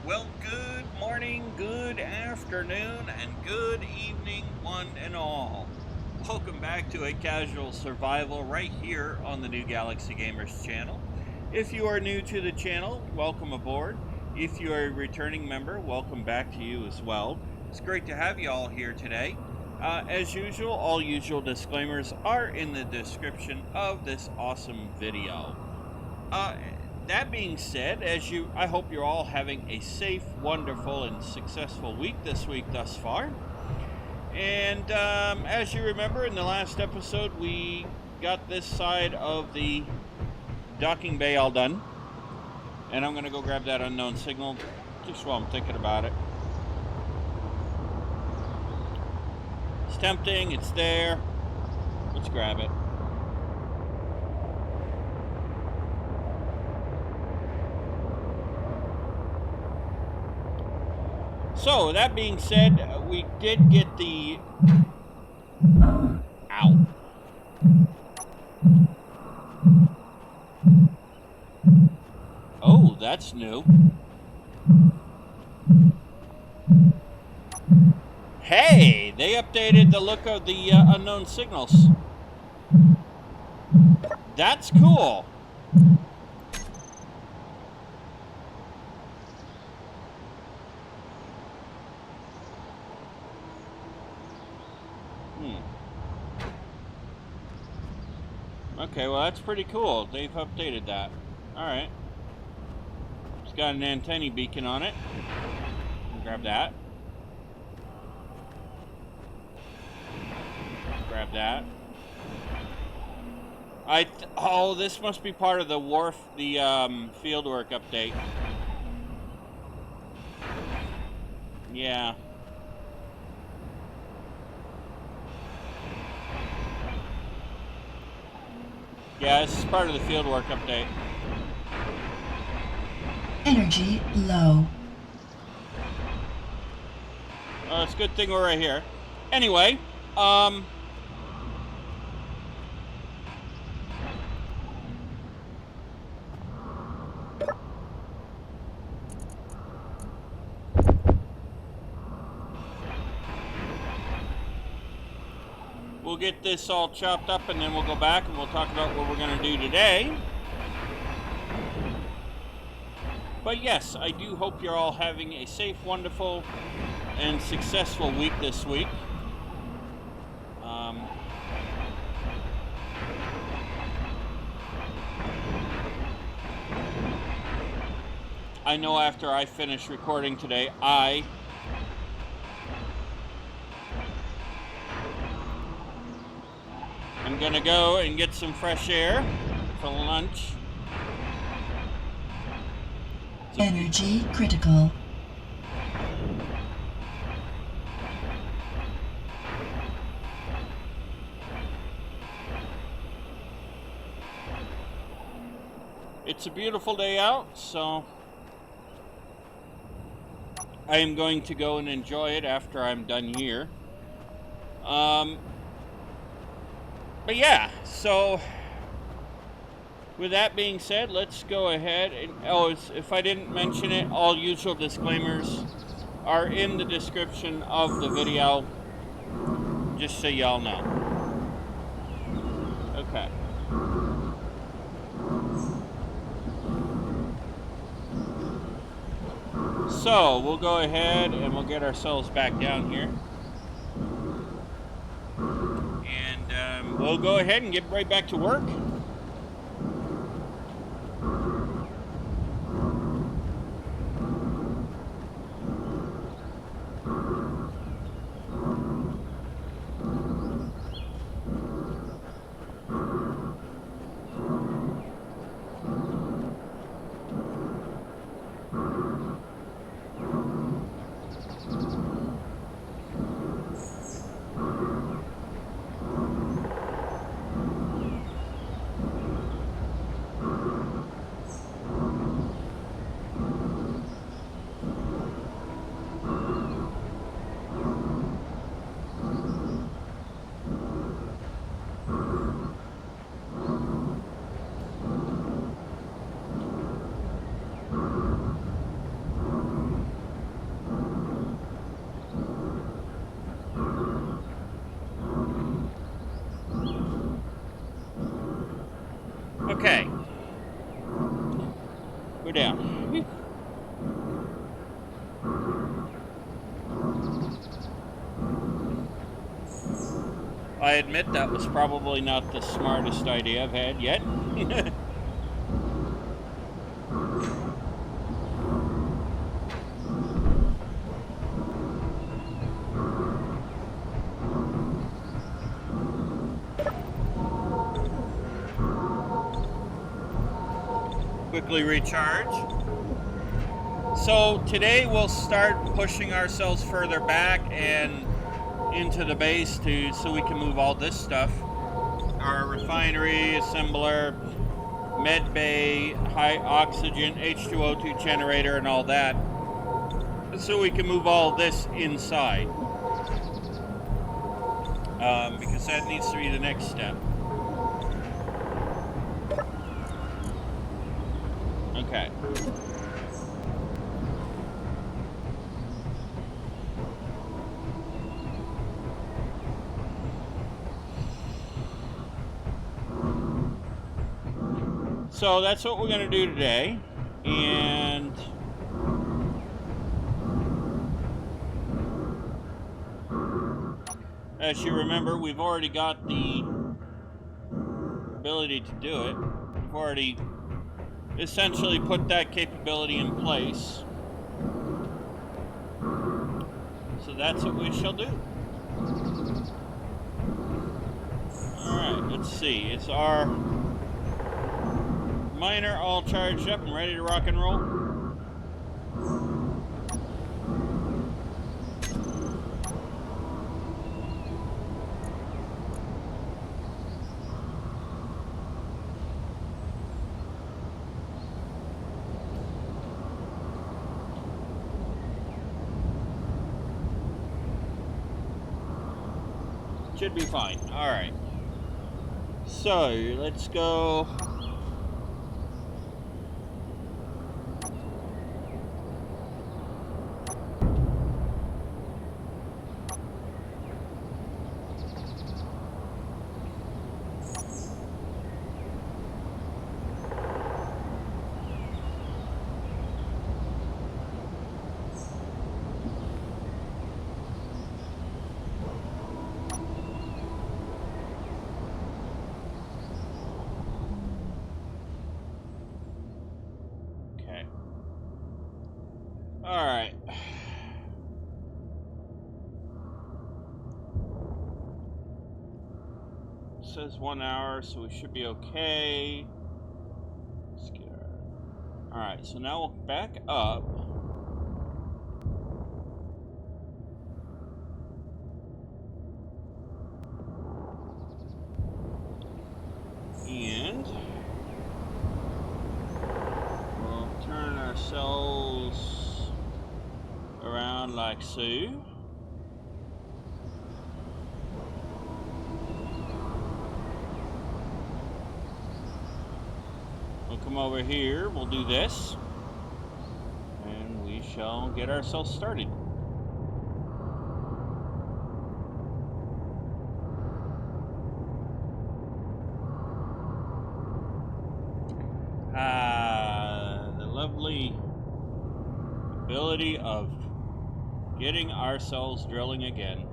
Well, good morning, good afternoon, and good evening, one and all. Welcome back to A Casual Survival right here on the New Galaxy Gamers channel. If you are new to the channel, welcome aboard. If you are a returning member, welcome back to you as well. It's great to have you all here today. As usual, all usual disclaimers are in the description of this awesome video. That being said, I hope you're all having a safe, wonderful, and successful week this week thus far. And as you remember, in the last episode, we got this side of the docking bay all done. And I'm going to go grab that unknown signal just while I'm thinking about it. It's tempting, it's there. Let's grab it. So, that being said, we did get the... Ow. Oh, that's new. Hey, they updated the look of the unknown signals. That's cool. Okay, well that's pretty cool. They've updated that. Alright. It's got an antenna beacon on it. Grab that. Grab that. Oh, this must be part of the wharf, the fieldwork update. Yeah. Yeah, this is part of the fieldwork update. Energy low. Oh, it's a good thing we're right here. Anyway, we'll get this all chopped up and then we'll go back and we'll talk about what we're going to do today. But yes, I do hope you're all having a safe, wonderful, and successful week this week. I know after I finish recording today, I'm gonna go and get some fresh air for lunch. Energy critical. It's a beautiful day out, so I am going to go and enjoy it after I'm done here. But yeah, so with that being said, let's go ahead and, if I didn't mention it, all usual disclaimers are in the description of the video, just so y'all know. Okay. So, we'll go ahead and we'll get ourselves back down here. And we'll go ahead and get right back to work. Go down. I admit that was probably not the smartest idea I've had yet. Quickly recharge. So today we'll start pushing ourselves further back and into the base so we can move all this stuff. Our refinery, assembler, med bay, high oxygen, H2O2 generator, and all that. So we can move all this inside. Because that needs to be the next step. Okay. So that's what we're going to do today. And as you remember, we've already got the ability to do it. We've already essentially put that capability in place. So that's what we shall do. Alright, let's see. Is our miner all charged up and ready to rock and roll? Should be fine. Alright. So, let's go. Alright. It says 1 hour, so we should be okay. Let's get our... Alright, so now we'll back up. And we'll turn ourselves around like so. We'll come over here, we'll do this, and we shall get ourselves started. The lovely ability of getting ourselves drilling again.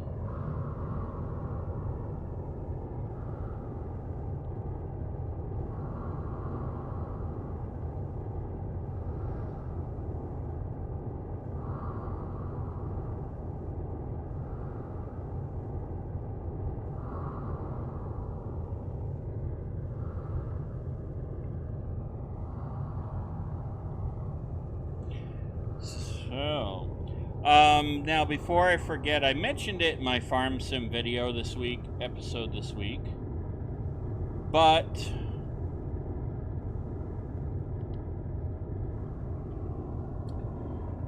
So, now before I forget, I mentioned it in my farm sim video this week, episode this week, but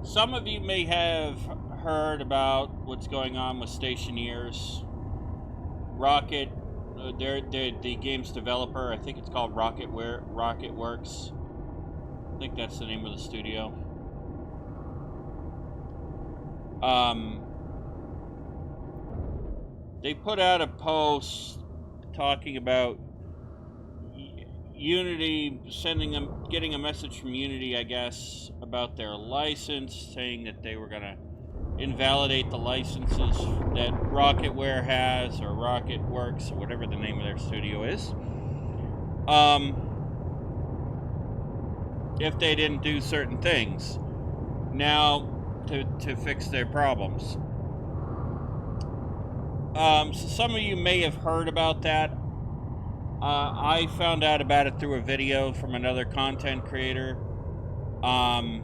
some of you may have heard about what's going on with Stationeers. Rocket, they're the game's developer. I think it's called Rocket Works. I think that's the name of the studio. They put out a post talking about Unity getting a message from Unity, I guess, about their license, saying that they were gonna invalidate the licenses that Rocketware has, or RocketWorks, or whatever the name of their studio is. If they didn't do certain things. Now, to fix their problems. So some of you may have heard about that. I found out about it through a video from another content creator. I'm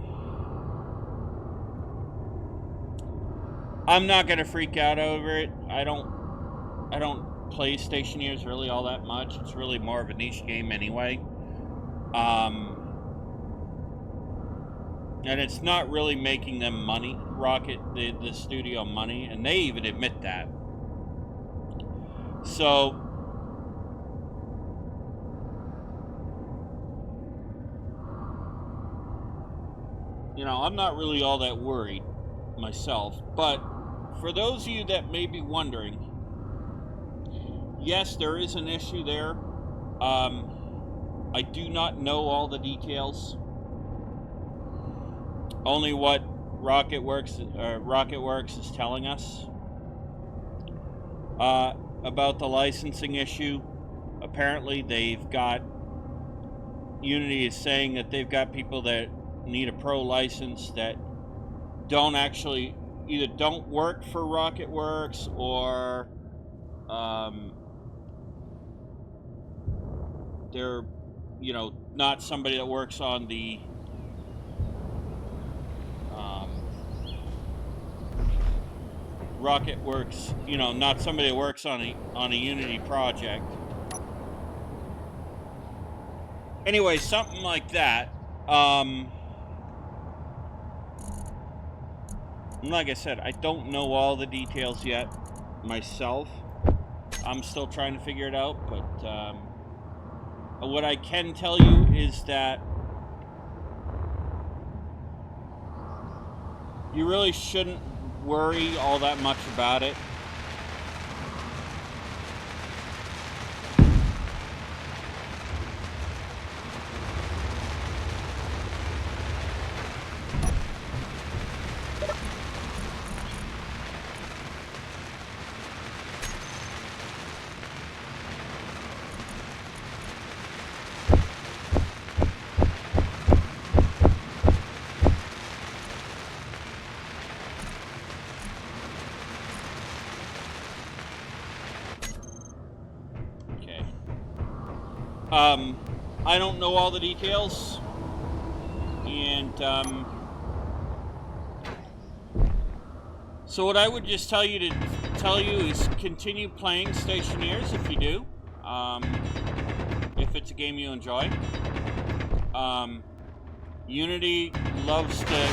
not gonna freak out over it. I don't play Stationeers really all that much. It's really more of a niche game anyway. And it's not really making them money, the studio money, and they even admit that. So, you know, I'm not really all that worried myself, but for those of you that may be wondering, yes, there is an issue there. I do not know all the details. Only what RocketWorks is telling us about the licensing issue. Apparently, Unity is saying that they've got people that need a pro license that either don't work for RocketWorks, or they're, you know, not somebody that works on the RocketWorks, you know, not somebody that works on a Unity project. Anyway, something like that. Like I said, I don't know all the details yet myself. I'm still trying to figure it out, but what I can tell you is that you really shouldn't worry all that much about it. I don't know all the details, and so what I would just tell you is continue playing Stationeers if you do, if it's a game you enjoy. Unity loves to...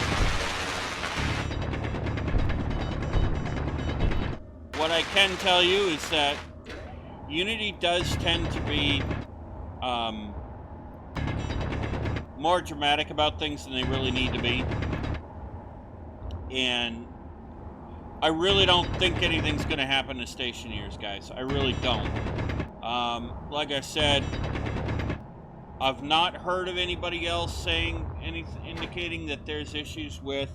What I can tell you is that Unity does tend to be more dramatic about things than they really need to be. And I really don't think anything's going to happen to Stationeers, guys. I really don't. Like I said, I've not heard of anybody else saying anything indicating that there's issues with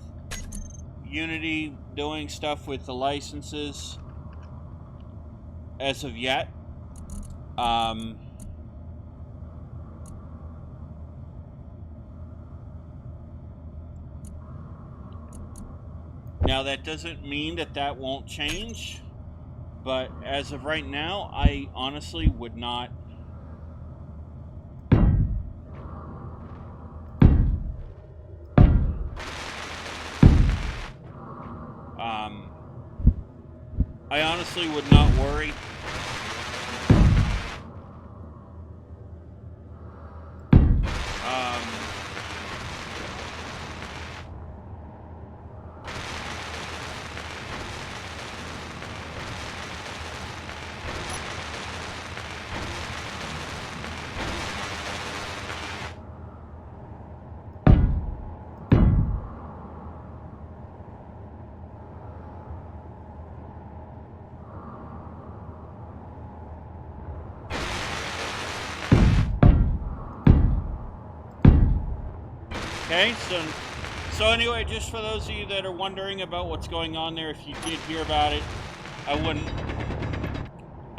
Unity doing stuff with the licenses as of yet. Now, that doesn't mean that won't change, but as of right now, I honestly would not. I honestly would not worry. Okay, so anyway, just for those of you that are wondering about what's going on there, if you did hear about it, I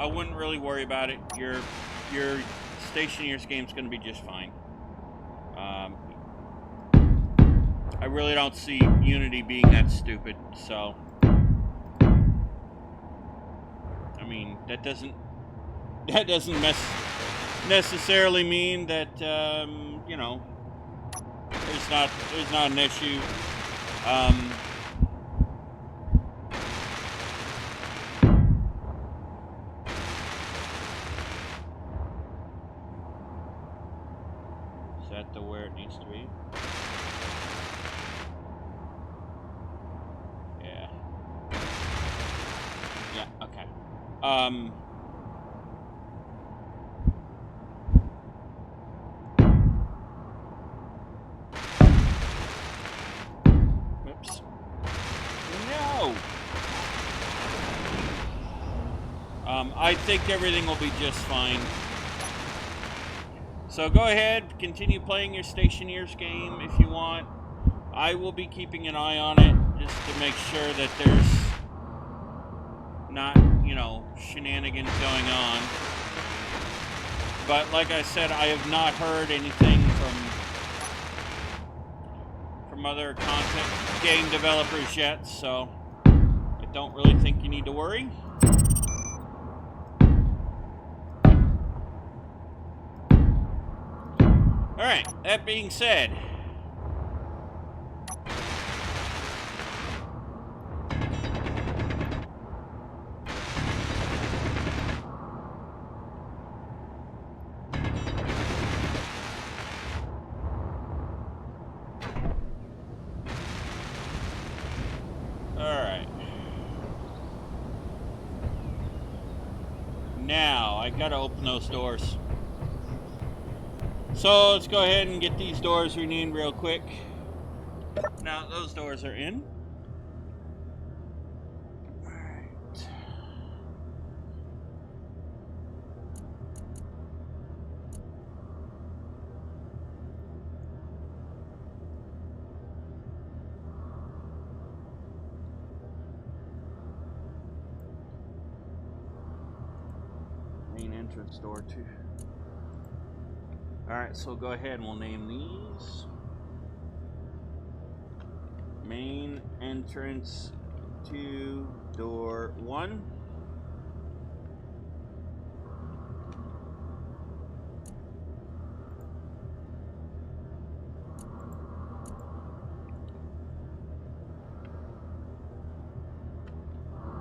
wouldn't really worry about it. Your Stationeers game's going to be just fine. I really don't see Unity being that stupid, so I mean that doesn't necessarily mean that you know, there's not an issue. Is that the where it needs to be? Yeah. Yeah, okay. Oops. No! I think everything will be just fine. So go ahead, continue playing your Stationeers game if you want. I will be keeping an eye on it just to make sure that there's not, you know, shenanigans going on. But like I said, I have not heard anything from other content game developers yet, so I don't really think you need to worry. Alright, that being said, alright. Now, I gotta open those doors. So let's go ahead and get these doors renamed real quick. Now those doors are in. Alright. Main entrance door too. Alright, so go ahead and we'll name these. Main entrance to door 1.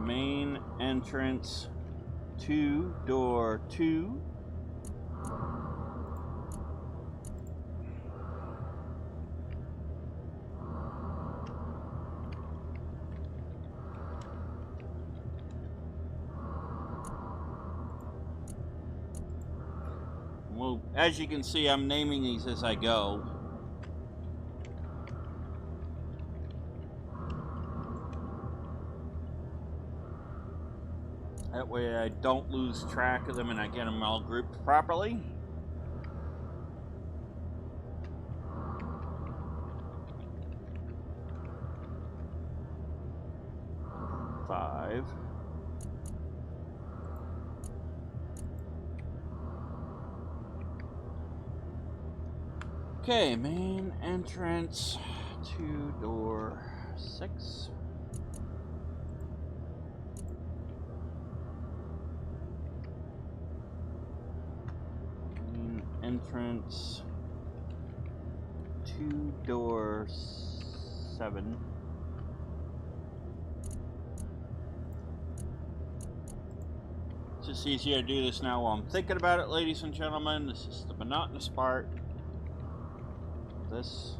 Main entrance to door 2. Well, as you can see, I'm naming these as I go. That way I don't lose track of them and I get them all grouped properly. Five. Okay, main entrance to door 6. Main entrance to door 7. It's just easier to do this now while I'm thinking about it, ladies and gentlemen. This is the monotonous part. This.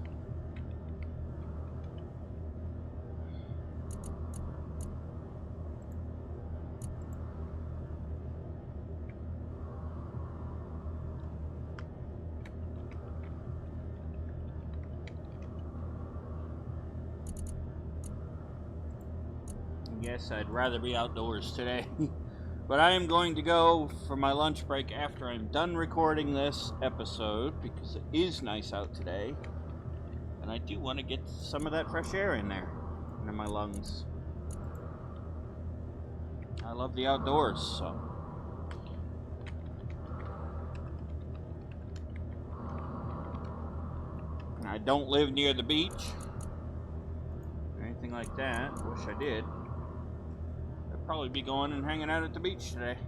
Yes, I'd rather be outdoors today. But I am going to go for my lunch break after I'm done recording this episode, because it is nice out today. And I do want to get some of that fresh air in there, into my lungs. I love the outdoors, so. I don't live near the beach or anything like that. Wish I did. I'd probably be going and hanging out at the beach today.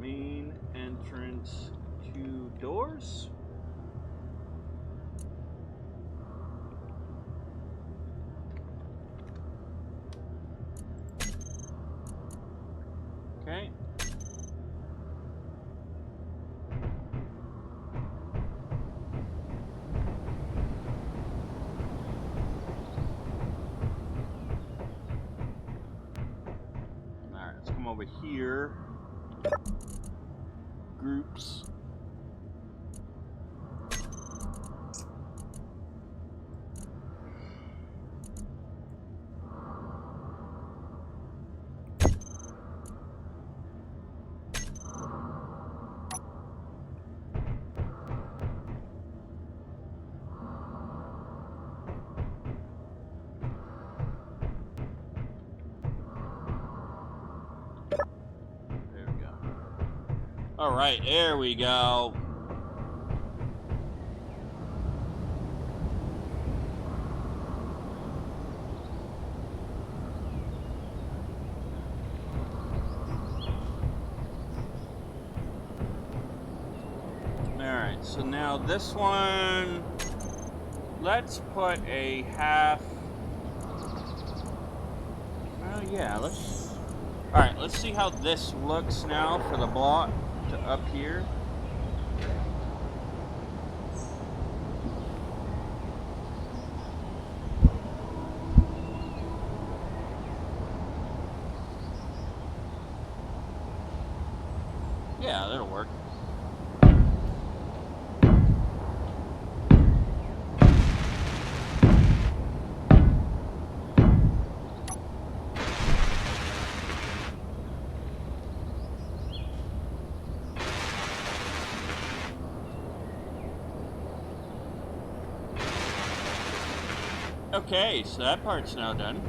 Main entrance, 2 doors. Okay. Alright, let's come over here. Groups. There we go. Alright, there we go. Alright, so now this one, let's put a half. Oh yeah, alright, let's see how this looks now for the block to up here. Yeah, that'll work. Okay, so that part's now done.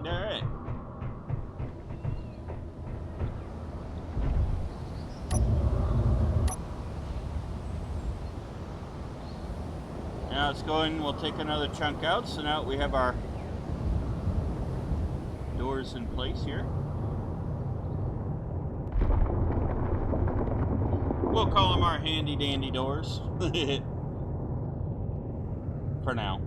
Alright. Now it's going, we'll take another chunk out, so now we have our doors in place here. We'll call them our handy dandy doors. For now.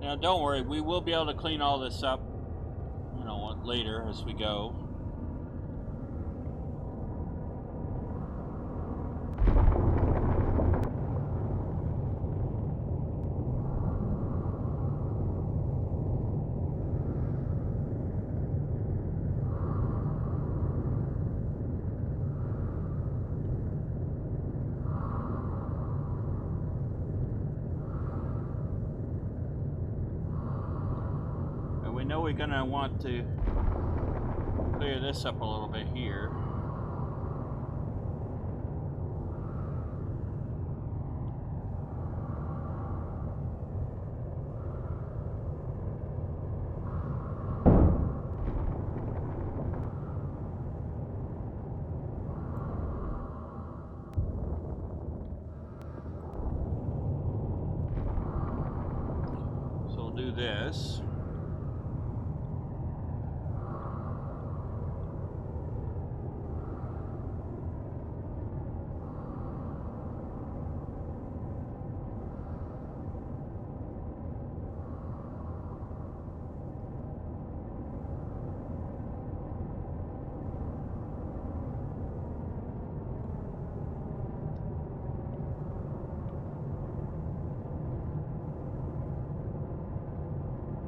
Now, don't worry, we will be able to clean all this up, you know, later as we go. We know we're going to want to clear this up a little bit here. So we'll do this.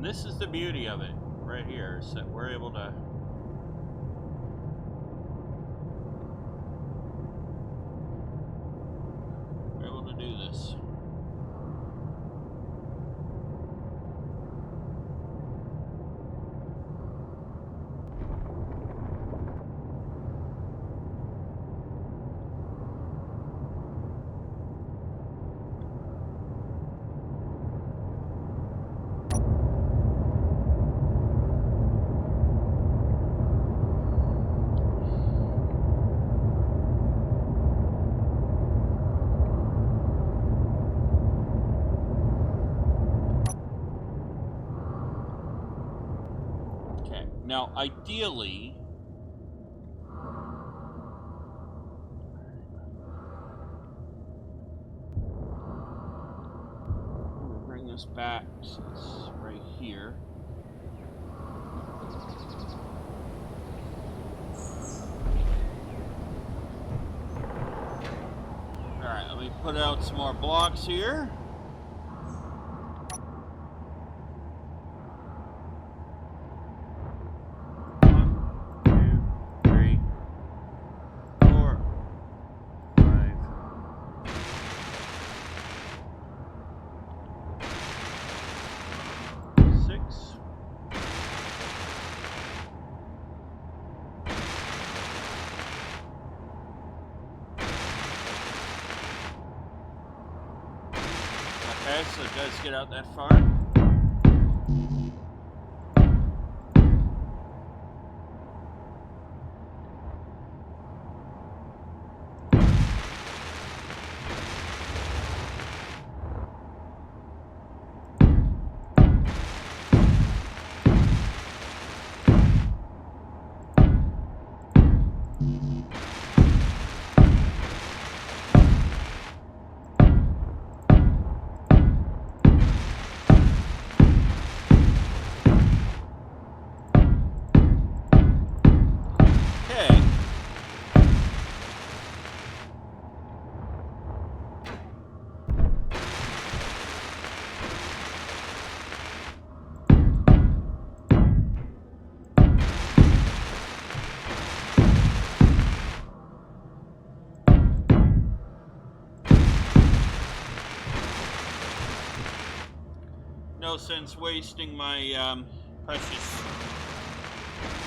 This is the beauty of it right here, is that we're able to do this. Now, ideally, we'll bring this back, so it's right here. Alright, let me put out some more blocks here. Okay, so it does get out that far. No sense wasting my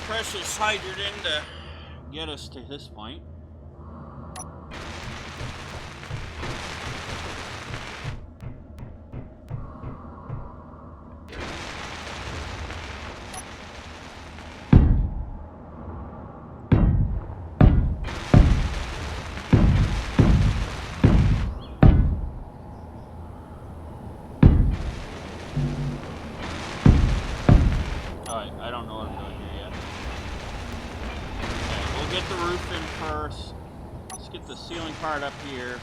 precious hydrogen to get us to this point. I don't know what I'm doing here yet. Okay, we'll get the roof in first. Let's get the ceiling part up here.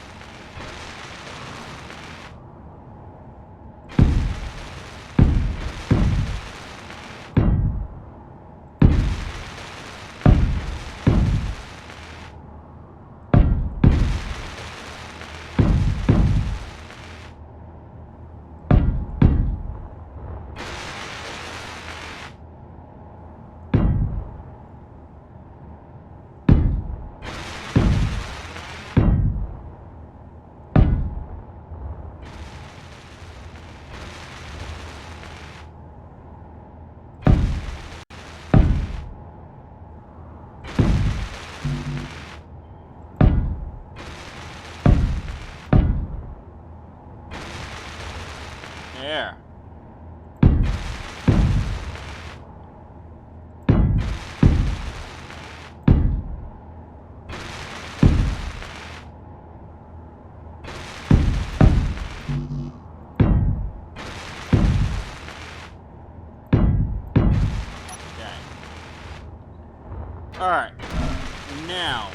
Alright. Now.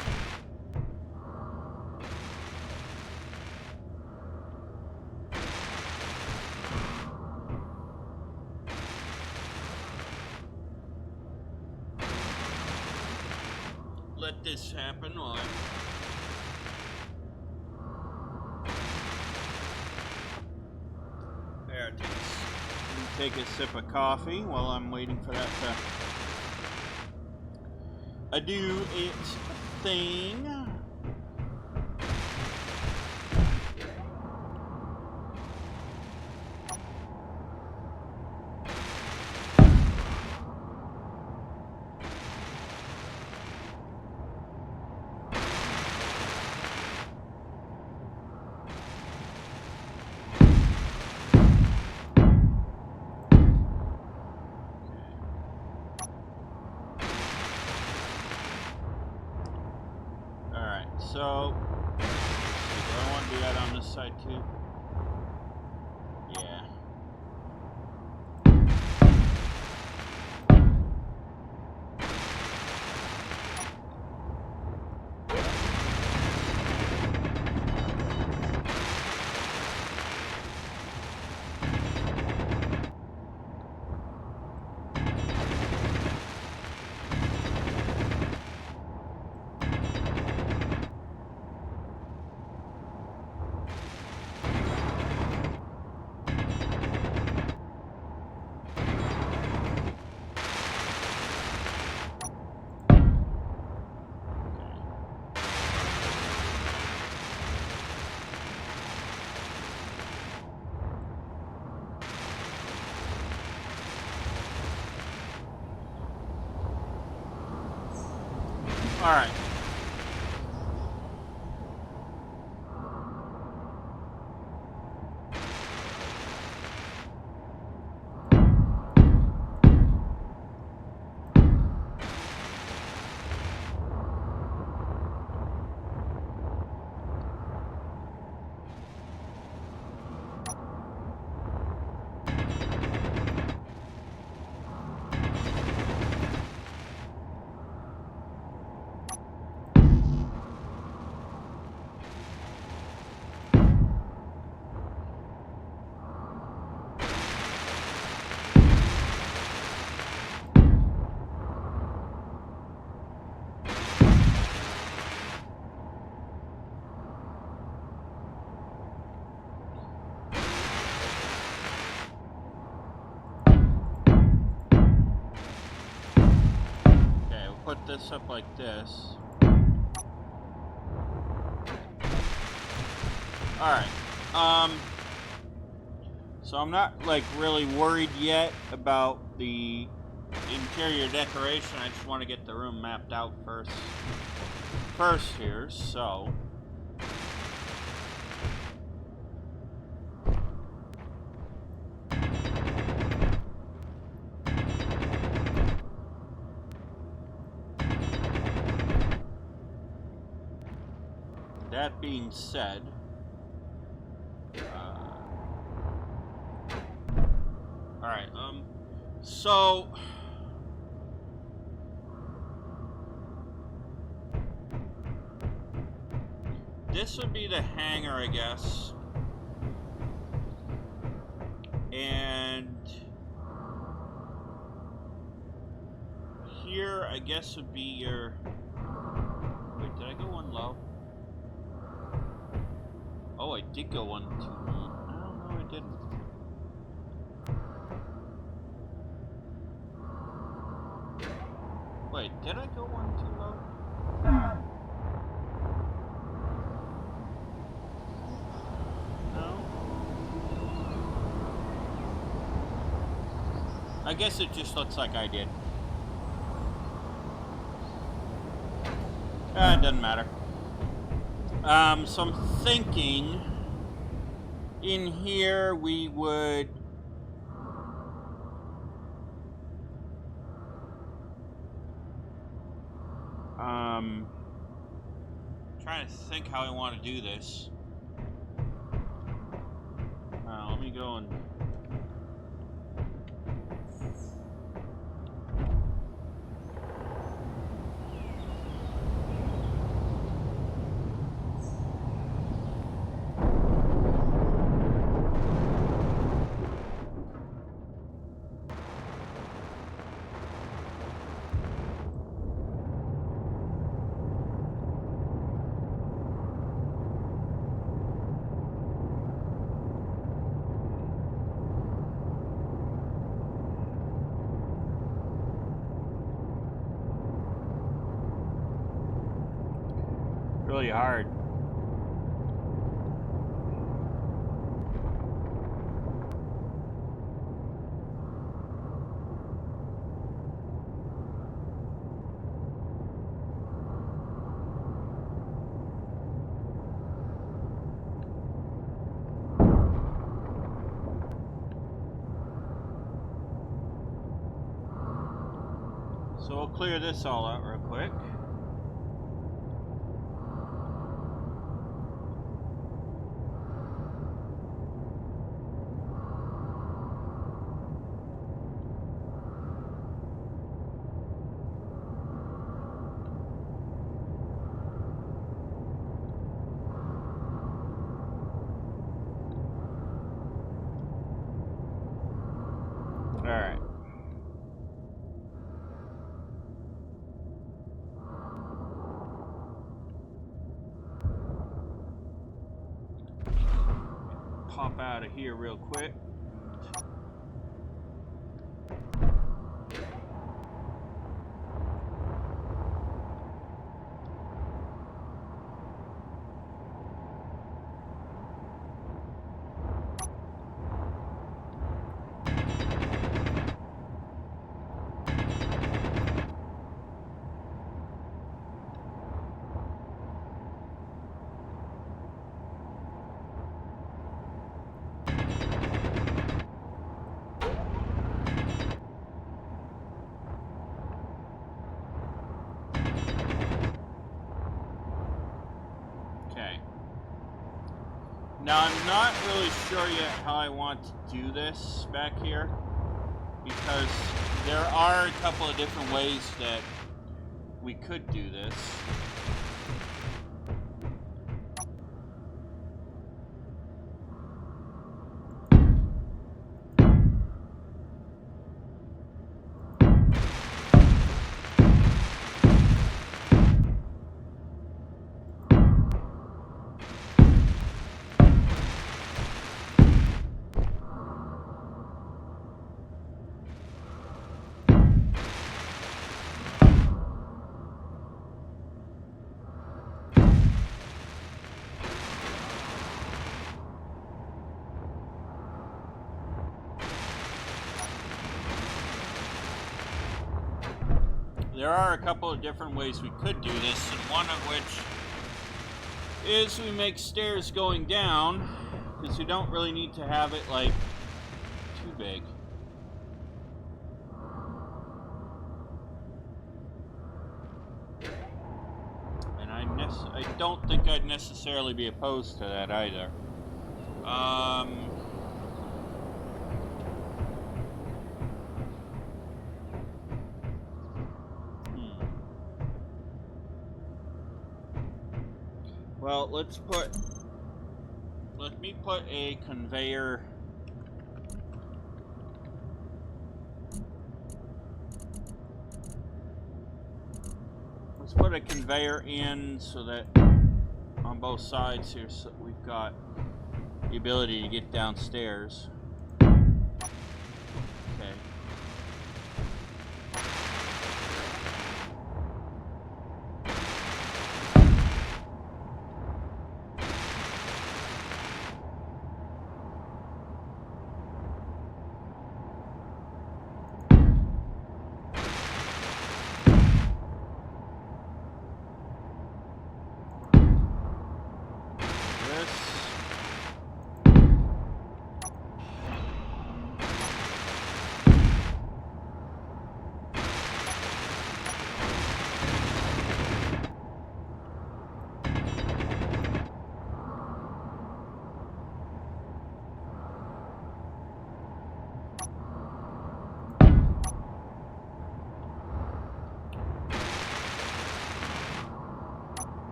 Let this happen while I... There it is. Take a sip of coffee while I'm waiting for that to do its thing. So, do I want to do that on this side too? Yeah. All right. Put this up like this. Alright. So I'm not like really worried yet about the interior decoration. I just want to get the room mapped out first here, so that being said, alright, so this would be the hangar, I guess, and here, I guess, would be your, wait, did I go one low? Oh, I did go one too low. No, I didn't. Wait, did I go one too low? No? I guess it just looks like I did. It doesn't matter. So I'm thinking in here we would trying to think how I want to do this. Let me go and really hard. So we'll clear this all out real quick. All right. Pop out of here real quick. Now, I'm not really sure yet how I want to do this back here, because there are a couple of different ways that we could do this. There are a couple of different ways we could do this, and one of which is we make stairs going down, because we don't really need to have it, like, too big. And I don't think I'd necessarily be opposed to that either. Well, let me put a conveyor. Let's put a conveyor in so that on both sides here, so we've got the ability to get downstairs. Okay.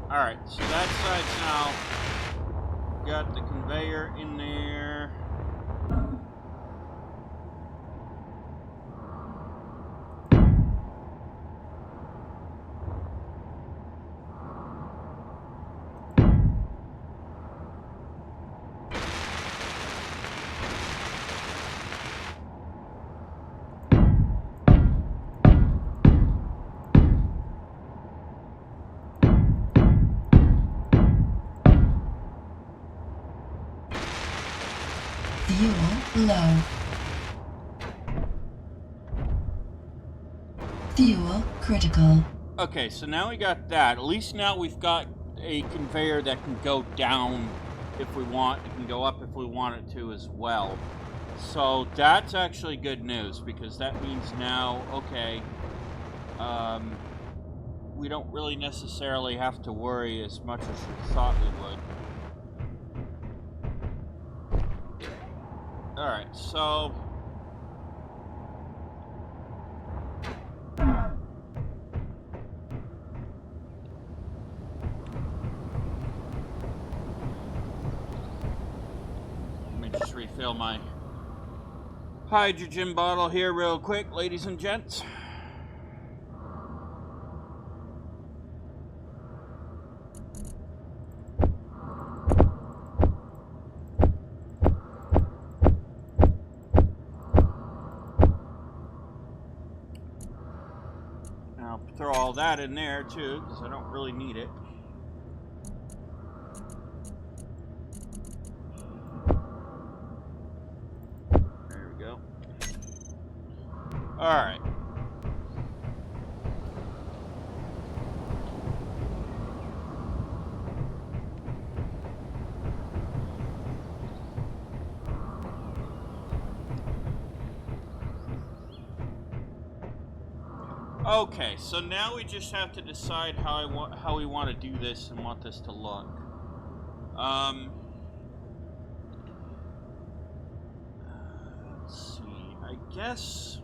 Alright, so that side's now got the conveyor in there. Fuel low. Fuel critical. Okay, so now we got that. At least now we've got a conveyor that can go down if we want. It can go up if we want it to as well. So that's actually good news, because that means now, okay, we don't really necessarily have to worry as much as we thought we would. Alright, so... let me just refill my hydrogen bottle here real quick, ladies and gents. I'll throw all that in there too, because I don't really need it. There we go. Alright. Okay, so now we just have to decide how we want to do this and want this to look. Let's see. I guess.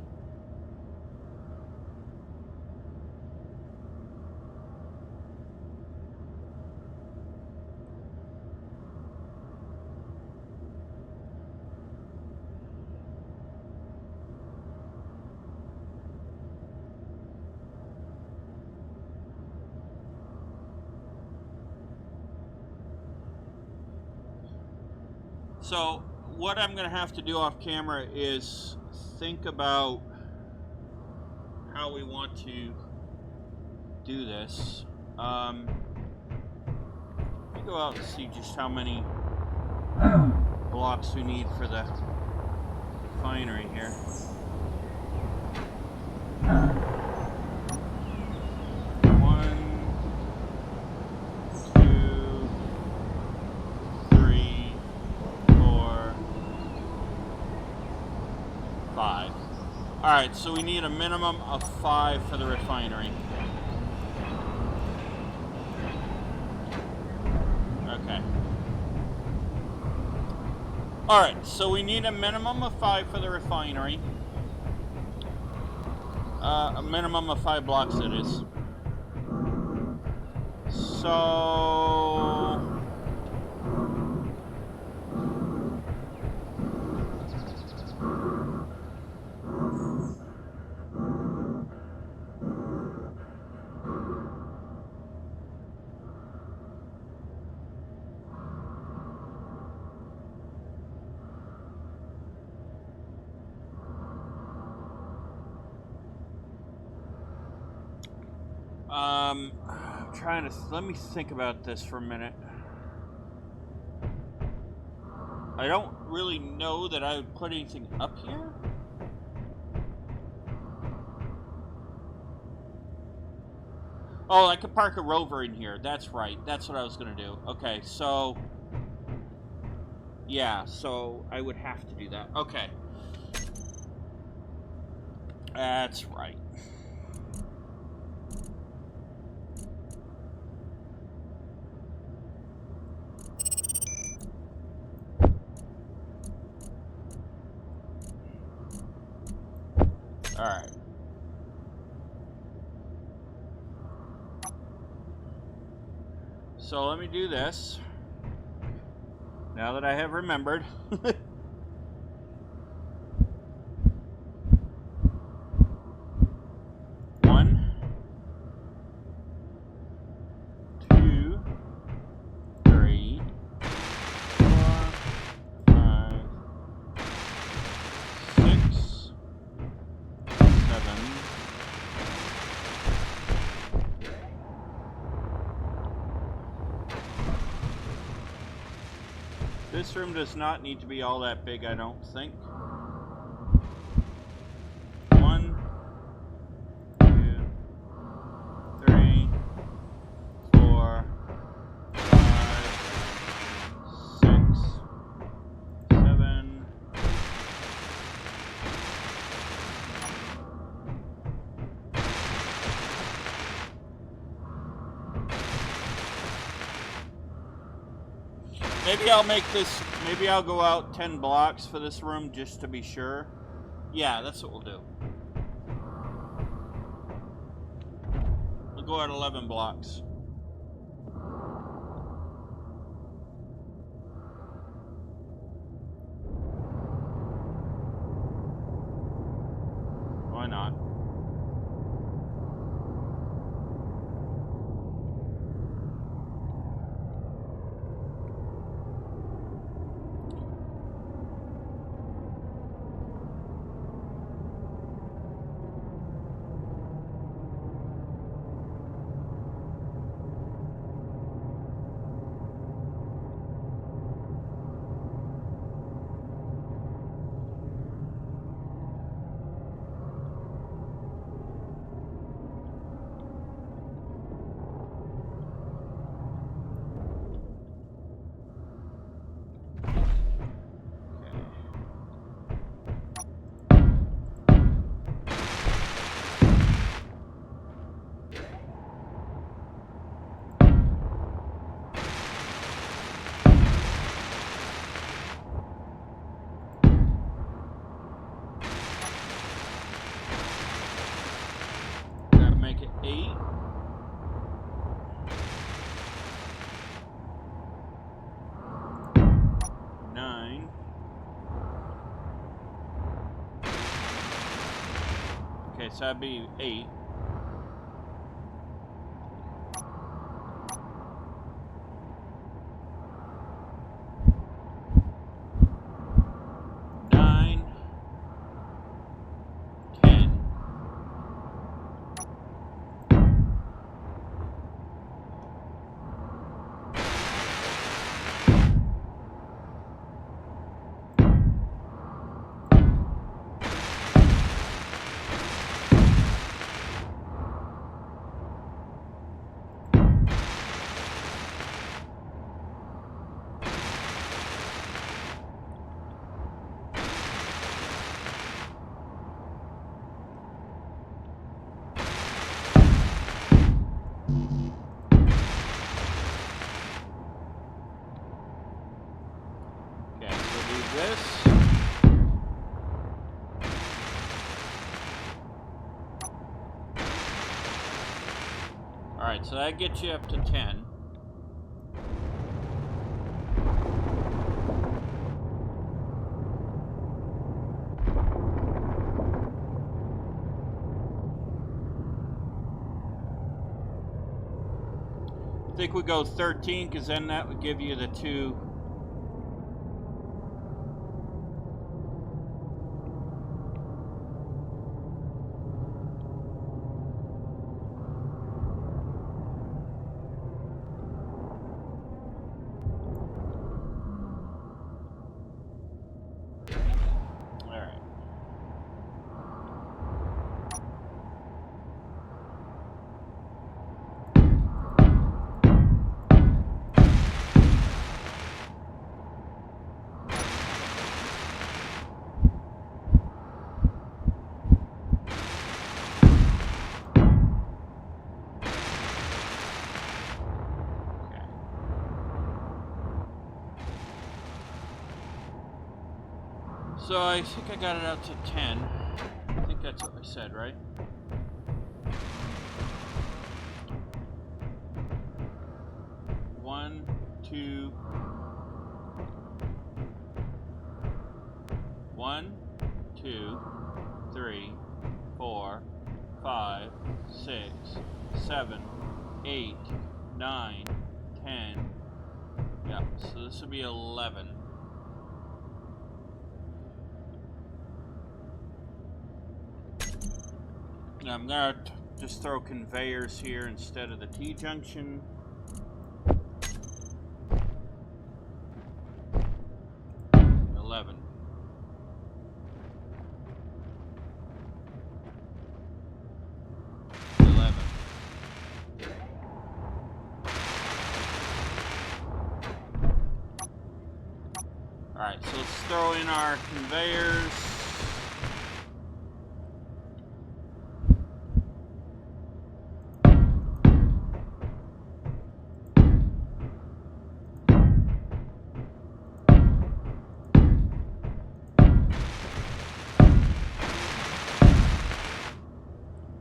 So, what I'm going to have to do off camera is think about how we want to do this. Let me go out and see just how many blocks we need for the refinery here. Alright, so we need a minimum of 5 for the refinery. Okay. Alright, so we need a minimum of 5 for the refinery. A minimum of 5 blocks, it is. So... I'm trying to, let me think about this for a minute. I don't really know that I would put anything up here. Oh, I could park a rover in here. That's right. That's what I was going to do. Okay, so... yeah, so I would have to do that. Okay. That's right. Alright. So let me do this. Now that I have remembered. This room does not need to be all that big, I don't think. 1, 2, 3, 4, 5, 6, 7. Maybe I'll make this, maybe I'll go out 10 blocks for this room just to be sure. Yeah, that's what we'll do. We'll go out 11 blocks. Why not? Make it 8. Okay, so that'd be 8. This. Alright, so that gets you up to 10. I think we go 13 because then that would give you the 2. So I think I got it out to 10. I think that's what I said, right? One, two, 1, 2, 3, 4, 5, 6, 7, 8, 9, 10. Yeah, so this will be 11. Now I'm gonna just throw conveyors here instead of the T-junction. Alright, so let's throw in our conveyors.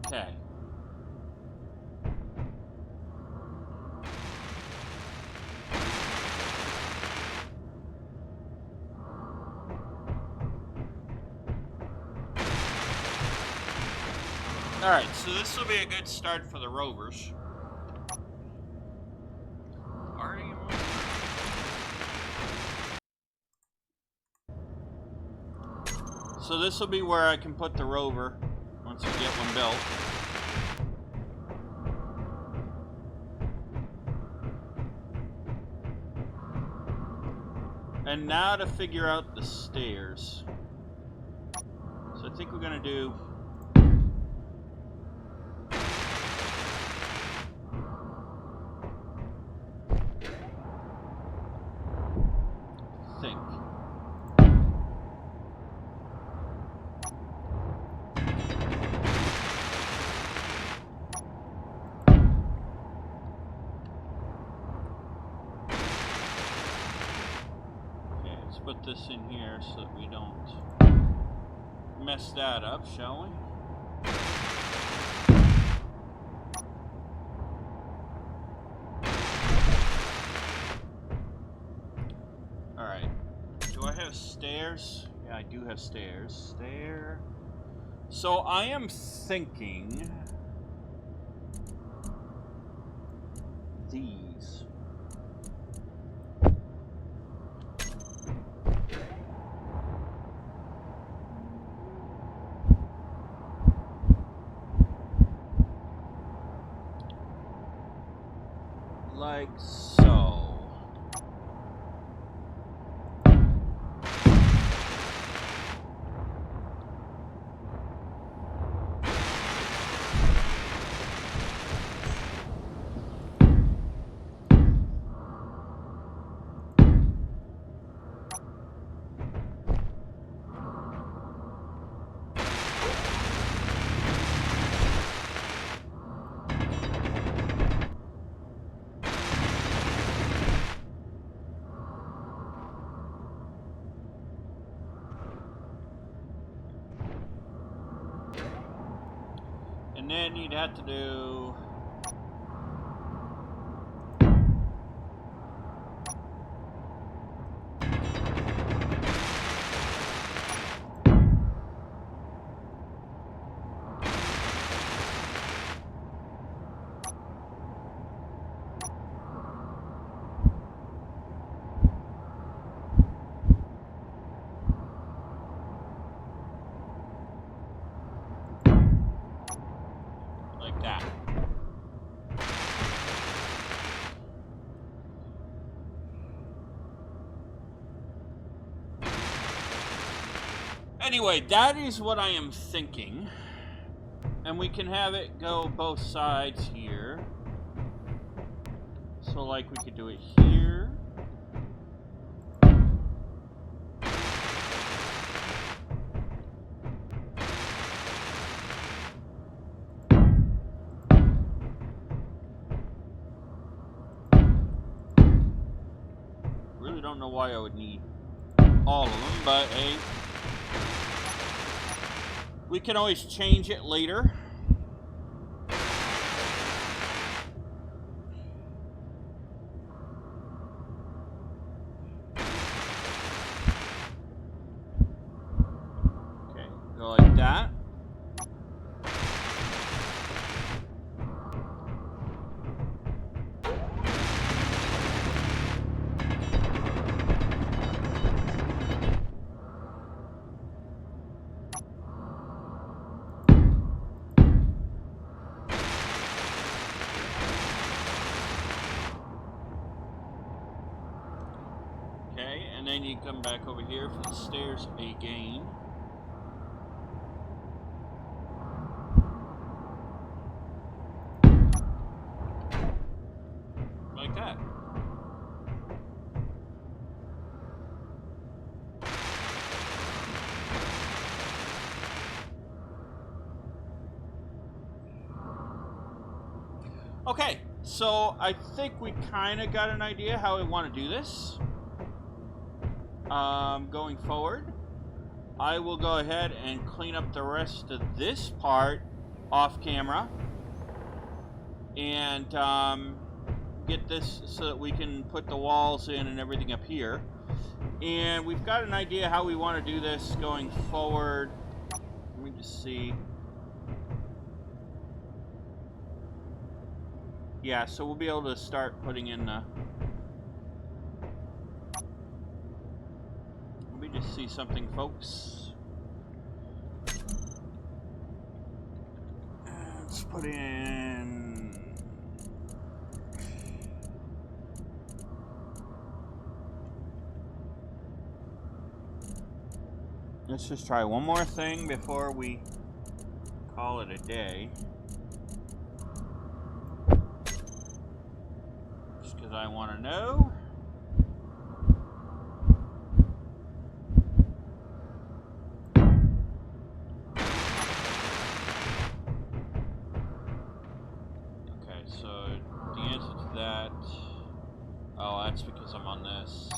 Okay. Alright, so this will be a good start for the rovers. Are you moving? So this will be where I can put the rover once we get one built. And now to figure out the stairs. So I think we're gonna do put this in here so that we don't mess that up, shall we? Alright. Do I have stairs? Yeah, I do have stairs. Stair. So I am thinking these. Like so. And then you'd have to do like that. Anyway, that is what I am thinking. And we can have it go both sides here. So like we could do it here. Really don't know why I would need all of them, but hey, we can always change it later. Okay, go like that. And then you come back over here for the stairs again. Like that. Okay, so I think we kind of got an idea how we want to do this. Going forward, I will go ahead and clean up the rest of this part off camera and get this so that we can put the walls in and everything up here. And we've got an idea how we want to do this going forward. Let me just see. Yeah, so we'll be able to start putting in the... Let me just see something, folks. Let's put in... Let's just try one more thing before we call it a day. Just because I want to know. Okay, so the answer to that... Oh, that's because I'm on this.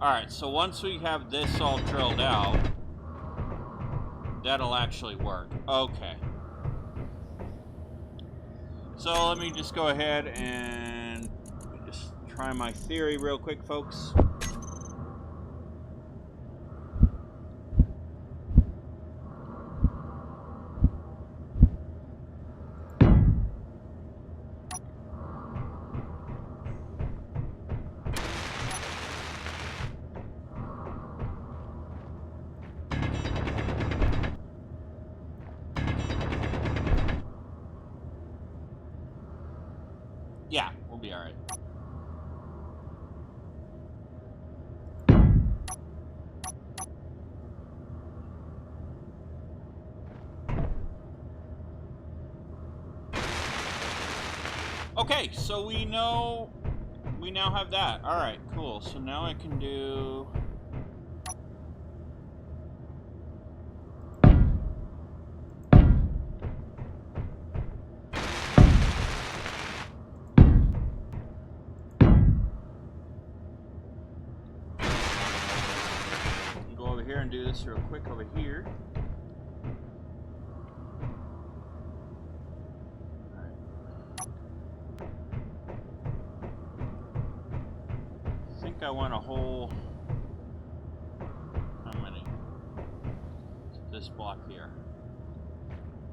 Alright, so once we have this all drilled out, that'll actually work. Okay. So let me just go ahead and just try my theory real quick, folks. Yeah, we'll be alright. Okay, so we now have that. Alright, cool. So now I can do... and do this real quick over here. I think I want a whole... How many? This block here.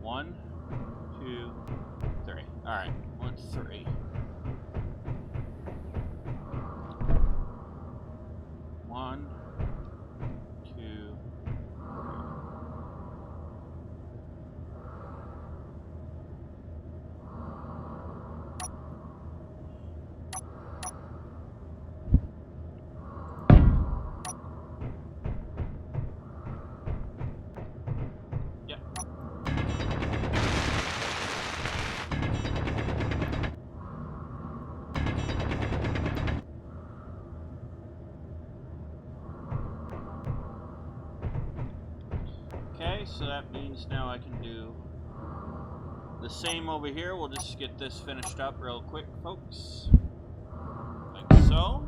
1, 2, 3. Alright, 1, 3. 1, 2, 3. Yep. Okay, so that means now I can do the same over here. We'll just get this finished up real quick, folks. Like so.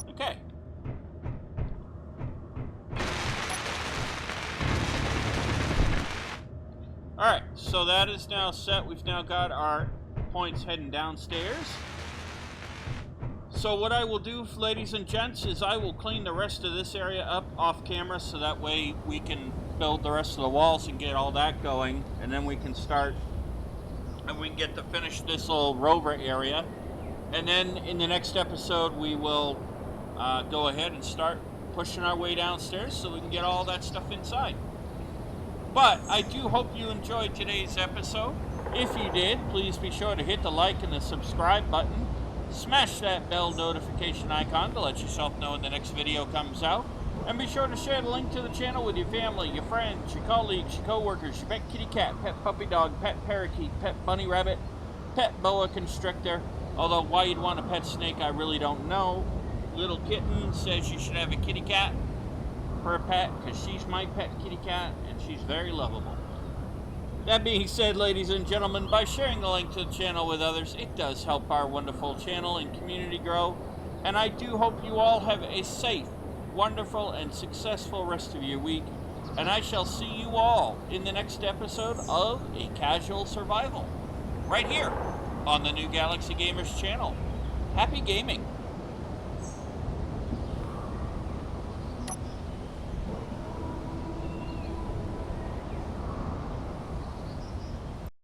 Okay. Alright, so that is now set. We've now got our points heading downstairs. So what I will do, ladies and gents, is I will clean the rest of this area up off camera so that way we can build the rest of the walls and get all that going. And then we can start and we can get to finish this little rover area. And then in the next episode we will go ahead and start pushing our way downstairs so we can get all that stuff inside. But I do hope you enjoyed today's episode. If you did, please be sure to hit the like and the subscribe button. Smash that bell notification icon to let yourself know when the next video comes out. And be sure to share the link to the channel with your family, your friends, your colleagues, your co-workers, your pet kitty cat, pet puppy dog, pet parakeet, pet bunny rabbit, pet boa constrictor. Although why you'd want a pet snake, I really don't know. Little Kitten says you should have a kitty cat for a pet, because she's my pet kitty cat, and she's very lovable. That being said, ladies and gentlemen, by sharing the link to the channel with others, it does help our wonderful channel and community grow. And I do hope you all have a safe, wonderful, and successful rest of your week. And I shall see you all in the next episode of A Casual Survival, right here on the New Galaxy Gamers channel. Happy gaming!